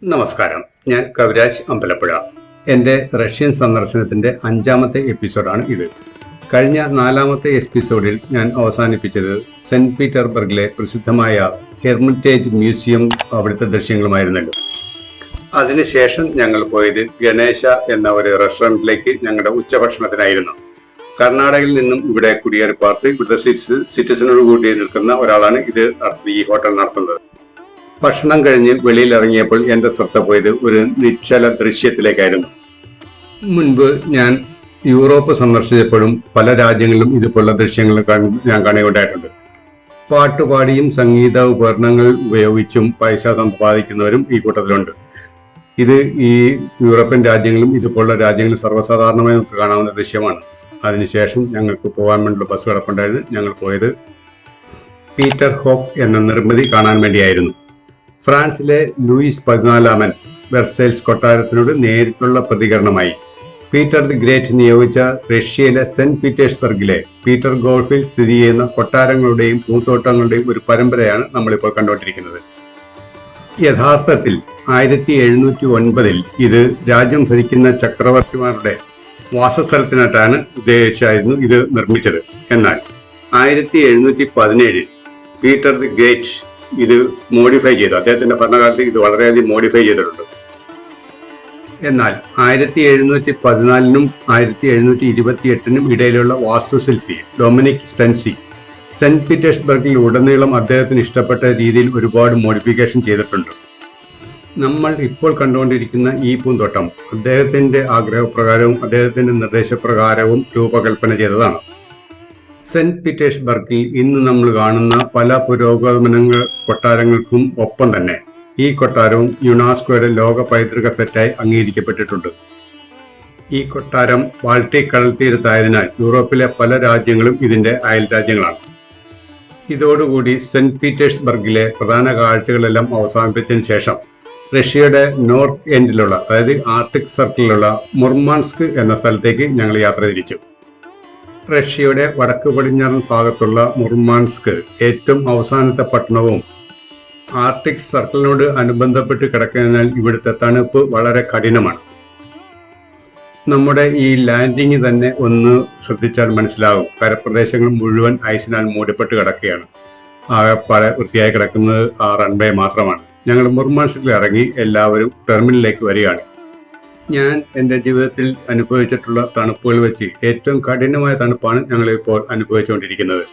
നമസ്കാരം, ഞാൻ കവിരാജ് അമ്പലപ്പുഴ. എൻ്റെ റഷ്യൻ സന്ദർശനത്തിൻ്റെ 5ാമത്തെ എപ്പിസോഡാണ് ഇത്. കഴിഞ്ഞ 4ാമത്തെ എപ്പിസോഡിൽ ഞാൻ അവസാനിപ്പിച്ചത് സെൻറ്റ് പീറ്റർബർഗിലെ പ്രസിദ്ധമായ ഹെർമിറ്റേജ് മ്യൂസിയം അവിടുത്തെ ദൃശ്യങ്ങളുമായിരുന്നല്ലോ. അതിനുശേഷം ഞങ്ങൾ പോയത് ഗണേശ എന്ന ഒരു റെസ്റ്റോറൻറ്റിലേക്ക് ഞങ്ങളുടെ ഉച്ചഭക്ഷണത്തിനായിരുന്നു. കർണാടകയിൽ നിന്നും ഇവിടെ കുടിയേറി പാർത്ത് ഇവിടുത്തെ സിറ്റിസനോട് കൂടി നിൽക്കുന്ന ഒരാളാണ് ഈ ഹോട്ടൽ നടത്തുന്നത്. ഭക്ഷണം കഴിഞ്ഞ് വെളിയിൽ ഇറങ്ങിയപ്പോൾ എൻ്റെ ശ്രദ്ധ പോയത് ഒരു നിശ്ചല ദൃശ്യത്തിലേക്കായിരുന്നു. മുൻപ് ഞാൻ യൂറോപ്പ് സന്ദർശിച്ചപ്പോഴും പല രാജ്യങ്ങളിലും ഇതുപോലുള്ള ദൃശ്യങ്ങൾ ഞാൻ കാണുകയുണ്ടായിട്ടുണ്ട്. പാട്ടുപാടിയും സംഗീത ഉപകരണങ്ങൾ ഉപയോഗിച്ചും പൈസ സമ്പാദിക്കുന്നവരും ഈ കൂട്ടത്തിലുണ്ട്. ഇത് ഈ യൂറോപ്യൻ രാജ്യങ്ങളും ഇതുപോലുള്ള രാജ്യങ്ങളും സർവ്വസാധാരണമായി നമുക്ക് കാണാവുന്ന ദൃശ്യമാണ്. അതിനുശേഷം ഞങ്ങൾക്ക് പോകാൻ വേണ്ടിയുള്ള ബസ് കിടപ്പുണ്ടായിരുന്നു. ഞങ്ങൾ പോയത് പീറ്റർ ഹോഫ് എന്ന നിർമ്മിതി കാണാൻ വേണ്ടിയായിരുന്നു. ഫ്രാൻസിലെ ലൂയിസ് 14 വെർസൈൽസ് കൊട്ടാരത്തിനോട് നേരിട്ടുള്ള പ്രതികരണമായി പീറ്റർ ദി ഗ്രേറ്റ് നിയോഗിച്ച റഷ്യയിലെ സെന്റ് പീറ്റേഴ്സ്ബർഗിലെ പീറ്റർ ഗോൾഫിൽ സ്ഥിതി ചെയ്യുന്ന കൊട്ടാരങ്ങളുടെയും പൂന്തോട്ടങ്ങളുടെയും ഒരു പരമ്പരയാണ് നമ്മളിപ്പോൾ കണ്ടുകൊണ്ടിരിക്കുന്നത്. യഥാർത്ഥത്തിൽ 1709 ഇത് രാജ്യം ഭരിക്കുന്ന ചക്രവർത്തിമാരുടെ വാസസ്ഥലത്തിനായിട്ടാണ് ഉദ്ദേശിച്ചായിരുന്നു ഇത് നിർമ്മിച്ചത്. എന്നാൽ 1717 പീറ്റർ ദി ഗ്രേറ്റ് ഇത് മോഡിഫൈ ചെയ്തു. അദ്ദേഹത്തിന്റെ ഭരണകാലത്ത് ഇത് വളരെയധികം മോഡിഫൈ ചെയ്തിട്ടുണ്ട്. എന്നാൽ 1714 1728 ഇടയിലുള്ള വാസ്തുശില്പി ഡൊമിനിക് സ്റ്റൻസി സെന്റ് പീറ്റേഴ്സ്ബർഗിൽ ഉടനീളം അദ്ദേഹത്തിന് ഇഷ്ടപ്പെട്ട രീതിയിൽ ഒരുപാട് മോഡിഫിക്കേഷൻ ചെയ്തിട്ടുണ്ട്. നമ്മൾ ഇപ്പോൾ കണ്ടുകൊണ്ടിരിക്കുന്ന ഈ പൂന്തോട്ടം അദ്ദേഹത്തിന്റെ ആഗ്രഹപ്രകാരവും അദ്ദേഹത്തിന്റെ നിർദ്ദേശപ്രകാരവും രൂപകൽപ്പന ചെയ്തതാണ്. സെന്റ് പീറ്റേഴ്സ്ബർഗിൽ ഇന്ന് നമ്മൾ കാണുന്ന പല പുരോഗമനങ്ങൾ കൊട്ടാരങ്ങൾക്കും ഒപ്പം തന്നെ ഈ കൊട്ടാരവും യുനെസ്കോയുടെ ലോക പൈതൃക സെറ്റായി അംഗീകരിക്കപ്പെട്ടിട്ടുണ്ട്. ഈ കൊട്ടാരം ബാൾട്ടിക് കടൽ തീരത്തായതിനാൽ യൂറോപ്പിലെ പല രാജ്യങ്ങളും ഇതിന്റെ അയൽ രാജ്യങ്ങളാണ്. ഇതോടുകൂടി സെന്റ് പീറ്റേഴ്സ്ബർഗിലെ പ്രധാന കാഴ്ചകളെല്ലാം അവസാനിപ്പിച്ചതിന് ശേഷം റഷ്യയുടെ നോർത്ത് എൻഡിലുള്ള, അതായത് ആർട്ടിക് സർക്കിളിലുള്ള മുർമാൻസ്ക് എന്ന സ്ഥലത്തേക്ക് ഞങ്ങൾ യാത്ര തിരിച്ചു. റഷ്യയുടെ വടക്ക് പടിഞ്ഞാറൻ ഭാഗത്തുള്ള മുർമാൻസ്ക് ഏറ്റവും അവസാനത്തെ പട്ടണവും ആർട്ടിക് സർക്കിളിനോട് അനുബന്ധപ്പെട്ട് കിടക്കുന്നതിനാൽ ഇവിടുത്തെ തണുപ്പ് വളരെ കഠിനമാണ്. നമ്മുടെ ഈ ലാൻഡിങ് തന്നെ ഒന്ന് ശ്രദ്ധിച്ചാൽ മനസ്സിലാകും. കരപ്രദേശങ്ങൾ മുഴുവൻ ഐസിനാൽ മൂടപ്പെട്ട് കിടക്കുകയാണ്. ആകെപ്പാടെ വൃത്തിയായി കിടക്കുന്നത് ആ റൺവേ മാത്രമാണ്. ഞങ്ങൾ മുർമാൻസ്കിൽ ഇറങ്ങി എല്ലാവരും ടെർമിനലിലേക്ക് വരികയാണ്. ഞാൻ എൻ്റെ ജീവിതത്തിൽ അനുഭവിച്ചിട്ടുള്ള തണുപ്പുകൾ വെച്ച് ഏറ്റവും കഠിനമായ തണുപ്പാണ് ഞങ്ങളിപ്പോൾ അനുഭവിച്ചുകൊണ്ടിരിക്കുന്നത്.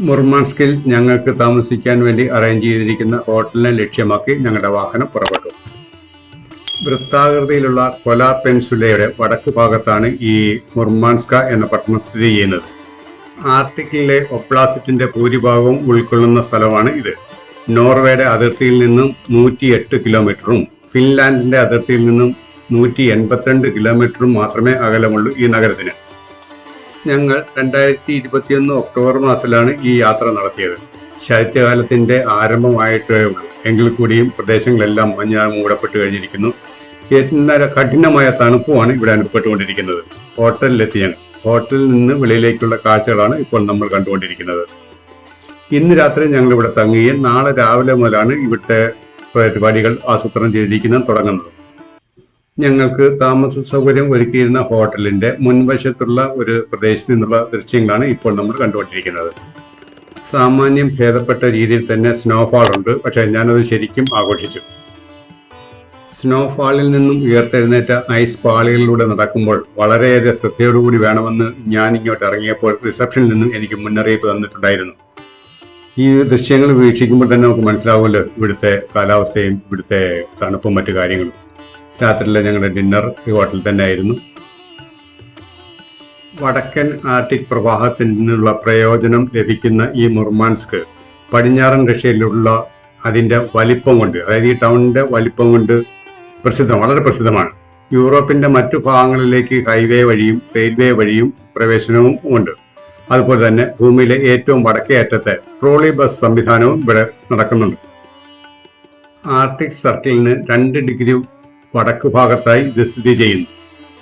മുർമാൻസ്കിൽ ഞങ്ങൾക്ക് താമസിക്കാൻ വേണ്ടി അറേഞ്ച് ചെയ്തിരിക്കുന്ന ഹോട്ടലിനെ ലക്ഷ്യമാക്കി ഞങ്ങളുടെ വാഹനം പുറപ്പെട്ടു. വൃത്താകൃതിയിലുള്ള കൊലാ പെൻസുലയുടെ വടക്ക് ഭാഗത്താണ് ഈ മുർമാൻസ്ക എന്ന പട്ടണം സ്ഥിതി ചെയ്യുന്നത്. ആർട്ടിക്കിലെ ഒബ്ലാസ്റ്റിന്റെ ഭൂരിഭാഗവും ഉൾക്കൊള്ളുന്ന സ്ഥലമാണ് ഇത്. നോർവേയുടെ അതിർത്തിയിൽ നിന്നും 108 കിലോമീറ്ററും ഫിൻലാൻഡിന്റെ അതിർത്തിയിൽ നിന്നും 182 കിലോമീറ്ററും മാത്രമേ അകലമുള്ളൂ ഈ നഗരത്തിന്. ഞങ്ങൾ 2021 ഒക്ടോബർ മാസത്തിലാണ് ഈ യാത്ര നടത്തിയത്. ശൈത്യകാലത്തിന്റെ ആരംഭമായിട്ടേ ഉള്ളൂ. എങ്കിൽ കൂടിയും പ്രദേശങ്ങളെല്ലാം മഞ്ഞാൽ മൂടപ്പെട്ട് കഴിഞ്ഞിരിക്കുന്നു. എന്നാൽ കഠിനമായ തണുപ്പുമാണ് ഇവിടെ അനുഭവപ്പെട്ടുകൊണ്ടിരിക്കുന്നത്. ഹോട്ടലിലെത്തി ഞങ്ങൾ ഹോട്ടലിൽ നിന്ന് വെളിയിലേക്കുള്ള കാഴ്ചകളാണ് ഇപ്പോൾ നമ്മൾ കണ്ടുകൊണ്ടിരിക്കുന്നത്. ഇന്ന് രാത്രി ഞങ്ങൾ ഇവിടെ തങ്ങുകയും നാളെ രാവിലെ മുതലാണ് ഇവിടുത്തെ പരിപാടികൾ ആസൂത്രണം ചെയ്തിരിക്കുന്നത് തുടങ്ങുന്നത്. ഞങ്ങൾക്ക് താമസ സൗകര്യം ഒരുക്കിയിരുന്ന ഹോട്ടലിന്റെ മുൻവശത്തുള്ള ഒരു പ്രദേശത്ത് നിന്നുള്ള ദൃശ്യങ്ങളാണ് ഇപ്പോൾ നമ്മൾ കണ്ടുകൊണ്ടിരിക്കുന്നത്. സാമാന്യം ഭേദപ്പെട്ട രീതിയിൽ തന്നെ സ്നോഫാൾ ഉണ്ട്. പക്ഷേ ഞാനത് ശരിക്കും ആഘോഷിച്ചു. സ്നോഫാളിൽ നിന്നും ഉയർത്തെഴുന്നേറ്റ ഐസ് പാളികളിലൂടെ നടക്കുമ്പോൾ വളരെയേറെ ശ്രദ്ധയോടുകൂടി വേണമെന്ന് ഞാൻ ഇങ്ങോട്ട് ഇറങ്ങിയപ്പോൾ റിസപ്ഷനിൽ നിന്നും എനിക്ക് മുന്നറിയിപ്പ് തന്നിട്ടുണ്ടായിരുന്നു. ഈ ദൃശ്യങ്ങൾ വീക്ഷിക്കുമ്പോൾ തന്നെ നമുക്ക് മനസ്സിലാവുമല്ലോ ഇവിടുത്തെ കാലാവസ്ഥയും ഇവിടുത്തെ തണുപ്പും മറ്റു കാര്യങ്ങളും. രാത്രിയിലെ ഞങ്ങളുടെ ഡിന്നർ ഈ ഹോട്ടലിൽ തന്നെ ആയിരുന്നു. വടക്കൻ ആർട്ടിക് പ്രവാഹത്തിൽ നിന്നുള്ള പ്രയോജനം ലഭിക്കുന്ന ഈ മുർമാൻസ്ക് പടിഞ്ഞാറൻ റഷ്യയിലുള്ള അതിൻ്റെ വലിപ്പം കൊണ്ട്, അതായത് ഈ ടൗണിൻ്റെ വലിപ്പം കൊണ്ട് വളരെ പ്രസിദ്ധമാണ്. യൂറോപ്പിൻ്റെ മറ്റു ഭാഗങ്ങളിലേക്ക് ഹൈവേ വഴിയും റെയിൽവേ വഴിയും പ്രവേശനവും ഉണ്ട്. അതുപോലെ തന്നെ ഭൂമിയിലെ ഏറ്റവും വടക്കേ അറ്റത്തെ ട്രോളി ബസ് സംവിധാനവും ഇവിടെ നടക്കുന്നുണ്ട്. ആർട്ടിക് സർക്കിളിന് 2 ഡിഗ്രി വടക്ക് ഭാഗത്തായി ഇത് സ്ഥിതി ചെയ്യുന്നു.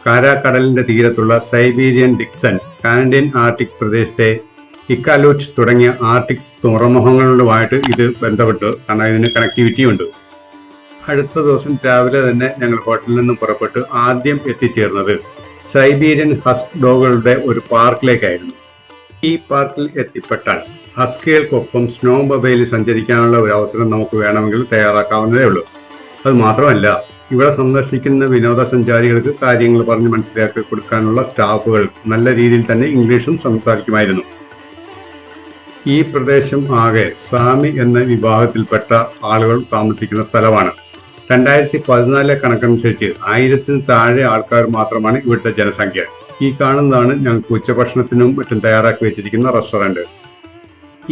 കാരാക്കടലിന്റെ തീരത്തുള്ള സൈബീരിയൻ ഡിക്സൺ, കാനഡിയൻ ആർട്ടിക് പ്രദേശത്തെ ഇക്കാലൂറ്റ് തുടങ്ങിയ ആർട്ടിക് തുറമുഖങ്ങളുമായിട്ട് ഇത് ബന്ധപ്പെട്ട്, കാരണം ഇതിന് കണക്ടിവിറ്റി ഉണ്ട്. അടുത്ത ദിവസം രാവിലെ തന്നെ ഞങ്ങൾ ഹോട്ടലിൽ നിന്നും പുറപ്പെട്ട് ആദ്യം എത്തിച്ചേർന്നത് സൈബീരിയൻ ഹസ്ക് ഡോഗുകളുടെ ഒരു പാർക്കിലേക്കായിരുന്നു. ഈ പാർക്കിൽ എത്തിപ്പെട്ടാൽ ഹസ്കികൾക്കൊപ്പം സ്നോ മൊബൈലിൽ സഞ്ചരിക്കാനുള്ള ഒരു അവസരം നമുക്ക് വേണമെങ്കിൽ തയ്യാറാക്കാവുന്നതേ ഉള്ളൂ. അത് മാത്രമല്ല, ഇവിടെ സന്ദർശിക്കുന്ന വിനോദസഞ്ചാരികൾക്ക് കാര്യങ്ങൾ പറഞ്ഞ് മനസ്സിലാക്കി കൊടുക്കാനുള്ള സ്റ്റാഫുകൾ നല്ല രീതിയിൽ തന്നെ ഇംഗ്ലീഷും സംസാരിക്കുമായിരുന്നു. ഈ പ്രദേശം ആകെ സാമി എന്ന വിഭാഗത്തിൽപ്പെട്ട ആളുകൾ താമസിക്കുന്ന സ്ഥലമാണ്. 2014 കണക്കനുസരിച്ച് 1000-ൽ താഴെ ആൾക്കാർ മാത്രമാണ് ഇവിടുത്തെ ജനസംഖ്യ. ഈ കാണുന്നതാണ് ഞങ്ങൾക്ക് ഉച്ചഭക്ഷണത്തിനും മറ്റും തയ്യാറാക്കി വെച്ചിരിക്കുന്ന റെസ്റ്റോറൻറ്റ്.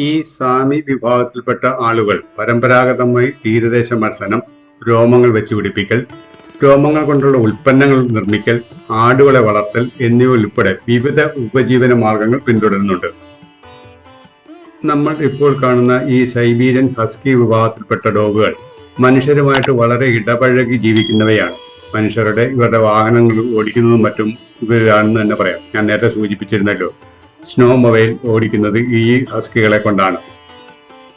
ഈ സാമി വിഭാഗത്തിൽപ്പെട്ട ആളുകൾ പരമ്പരാഗതമായി തീരദേശ മത്സരം, രോമങ്ങൾ വെച്ചുപിടിപ്പിക്കൽ, രോമങ്ങൾ കൊണ്ടുള്ള ഉൽപ്പന്നങ്ങൾ നിർമ്മിക്കൽ, ആടുകളെ വളർത്തൽ എന്നിവ ഉൾപ്പെടെ വിവിധ ഉപജീവന മാർഗങ്ങൾ പിന്തുടരുന്നുണ്ട്. നമ്മൾ ഇപ്പോൾ കാണുന്ന ഈ സൈബീരിയൻ ഹസ്കി വിഭാഗത്തിൽപ്പെട്ട ഡോഗുകൾ മനുഷ്യരുമായിട്ട് വളരെ ഇടപഴകി ജീവിക്കുന്നവയാണ്. ഇവരുടെ വാഹനങ്ങൾ ഓടിക്കുന്നതും മറ്റും ഇവരാണെന്ന് തന്നെ പറയാം. ഞാൻ നേരത്തെ സൂചിപ്പിച്ചിരുന്നല്ലോ, സ്നോ മൊബൈൽ ഓടിക്കുന്നത് ഈ ഹസ്കികളെ കൊണ്ടാണ്.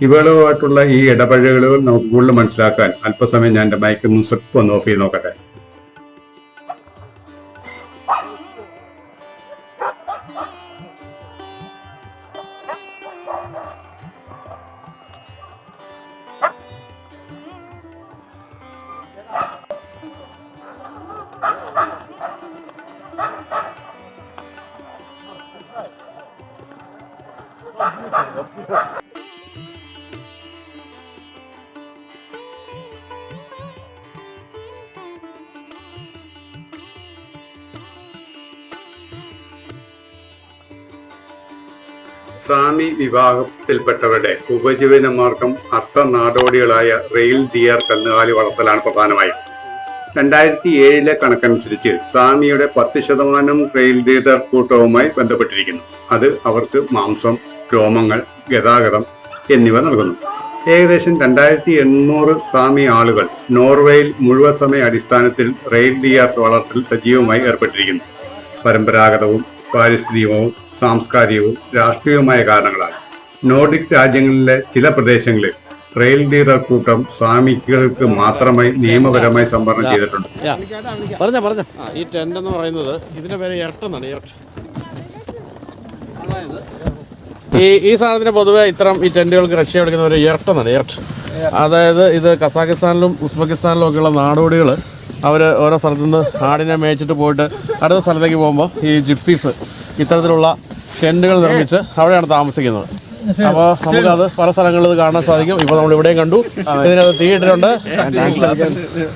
ഇവളുമായിട്ടുള്ള ഈ ഇടപഴകലുകൾ നമുക്ക് കൂടുതൽ മനസ്സിലാക്കാൻ അല്പസമയം ഞാൻ എൻ്റെ മൈക്കൊന്ന് സ്വൽപ്പം ഒന്ന് ഓഫ് ചെയ്ത് നോക്കട്ടെ. സാമി വിഭാഗത്തിൽപ്പെട്ടവരുടെ ഉപജീവന മാർഗം അർദ്ധനാടോടികളായ റെയിൽ ഡിയർ കന്നുകാലി വളർത്തലാണ് പ്രധാനമായും. 2007 കണക്കനുസരിച്ച് സാമിയുടെ 10% റെയിൽ ഡീയർ കൂട്ടവുമായി ബന്ധപ്പെട്ടിരിക്കുന്നു. അത് അവർക്ക് മാംസം, രോമങ്ങൾ, ഗതാഗതം എന്നിവ നൽകുന്നു. ഏകദേശം 2800 സാമി ആളുകൾ നോർവേയിൽ മുഴുവൻ സമയ അടിസ്ഥാനത്തിൽ റെയിൽ ഡിയർ വളർത്തൽ സജീവമായി ഏർപ്പെട്ടിരിക്കുന്നു. പരമ്പരാഗതവും പാരിസ്ഥിതികവും സാംസ്കാരികവും രാഷ്ട്രീയവുമായ കാരണങ്ങളാൽ നോർഡിക് രാജ്യങ്ങളിലെ ചില പ്രദേശങ്ങളിൽ റെയിൽ ഡീയർ കൂട്ടം സാമികൾക്ക് മാത്രമായി നിയമപരമായി സംവരണം ചെയ്തിട്ടുണ്ട്. ഈ ടെന്റ് എന്ന് പറയുന്നത് ഇതിന്റെ പേര് എർട്ടെന്നാണ്. ഈ സാധനത്തിന് പൊതുവെ ഇത്തരം ഈ ടെന്റുകൾക്ക് റഷ്യ എടുക്കുന്ന ഒരു എർട്ടെന്നാണ്. അതായത് ഇത് കസാഖിസ്ഥാനിലും ഉസ്ബെക്കിസ്ഥാനിലും ഒക്കെയുള്ള നാടോടികൾ അവർ ഓരോ സ്ഥലത്തു നിന്ന് ആടിനെ മേയിച്ചിട്ട് പോയിട്ട് അടുത്ത സ്ഥലത്തേക്ക് പോകുമ്പോൾ ഈ ജിപ്സീസ് ഇത്തരത്തിലുള്ള ടെന്റുകൾ നിർമ്മിച്ച് അവിടെയാണ് താമസിക്കുന്നത്. അപ്പോൾ നമുക്കത് പല സ്ഥലങ്ങളിൽ കാണാൻ സാധിക്കും. ഇപ്പോൾ നമ്മൾ ഇവിടെയും കണ്ടു, ഇതിനകത്ത് തീയിട്ടിട്ടുണ്ട്.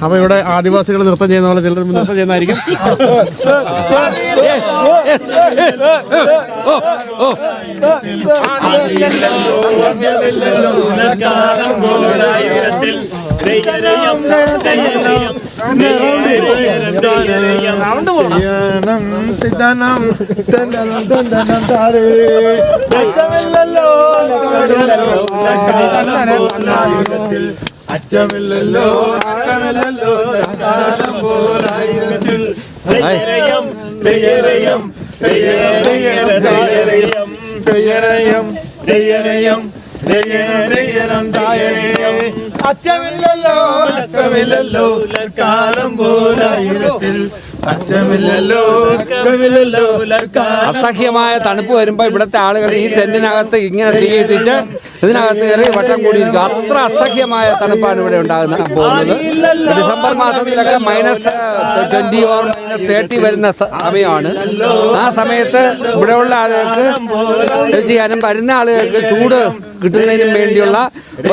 അപ്പോൾ ഇവിടെ ആദിവാസികൾ നൃത്തം ചെയ്യുന്ന പോലെ ചിലർ നൃത്തം ചെയ്യുന്നതായിരിക്കും. അച്ചമില്ലല്ലോ കാലം പോലായിരത്തിൽ അസഹ്യമായ തണുപ്പ് വരുമ്പോൾ ഇവിടുത്തെ ആളുകൾ ഈ ടെന്റിനകത്ത് ഇങ്ങനെ തീയിട്ടിച്ച് ഇതിനകത്ത് കയറി വട്ടം കൂടിയിരിക്കും. അത്ര അസഹ്യമായ തണുപ്പാണ് ഇവിടെ പോകുന്നത്. ഡിസംബർ മാസത്തിലൊക്കെ -20 or -30 വരുന്ന സമയമാണ്. ആ സമയത്ത് ഇവിടെയുള്ള ആളുകൾക്ക് ചെയ്യാനും വരുന്ന ആളുകൾക്ക് ചൂട് കിട്ടുന്നതിനും വേണ്ടിയുള്ള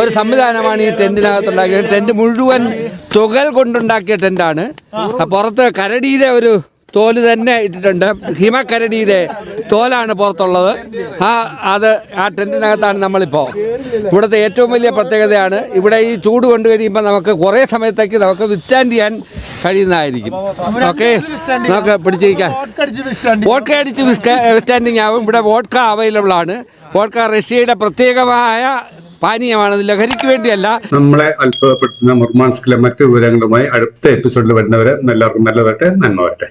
ഒരു സംവിധാനമാണ് ഈ ടെന്റിനകത്തുണ്ടാക്കിയത്. ടെന്റ് മുഴുവൻ തുകൽ കൊണ്ടുണ്ടാക്കിയ ടെന്റാണ്. പുറത്ത് കരടിയുടെ ഒരു തോല് തന്നെ ഇട്ടിട്ടുണ്ട്. ഹിമക്കരടിയുടെ തോലാണ് പുറത്തുള്ളത്. ആ ടെന്റിനകത്താണ് നമ്മളിപ്പോൾ. ഇവിടുത്തെ ഏറ്റവും വലിയ പ്രത്യേകതയാണ് ഇവിടെ ഈ ചൂട് കൊണ്ടുവരുമ്പോൾ നമുക്ക് കുറേ സമയത്തേക്ക് നമുക്ക് വിസ്റ്റാൻഡ് ചെയ്യാൻ കഴിയുന്നതായിരിക്കും. ഓക്കെ, നമുക്ക് പിടിച്ചിരിക്കാൻ വോഡ്ക അടിച്ച് വിസ്റ്റാൻഡിങ് ആവും. ഇവിടെ വോഡ്ക അവൈലബിൾ ആണ്. വോഡ്ക റഷ്യയുടെ പ്രത്യേകമായ പാനീയമാണ്, ലഹരിക്ക് വേണ്ടിയല്ല. നമ്മളെ അത്ഭുതപ്പെടുത്തുന്ന മുർമാൻസ്കിലെ മറ്റു വിവരങ്ങളുമായി അടുത്ത എപ്പിസോഡിൽ വരുന്നവരെ എല്ലാവർക്കും നല്ലതായിട്ട്, നന്മ വരട്ടെ.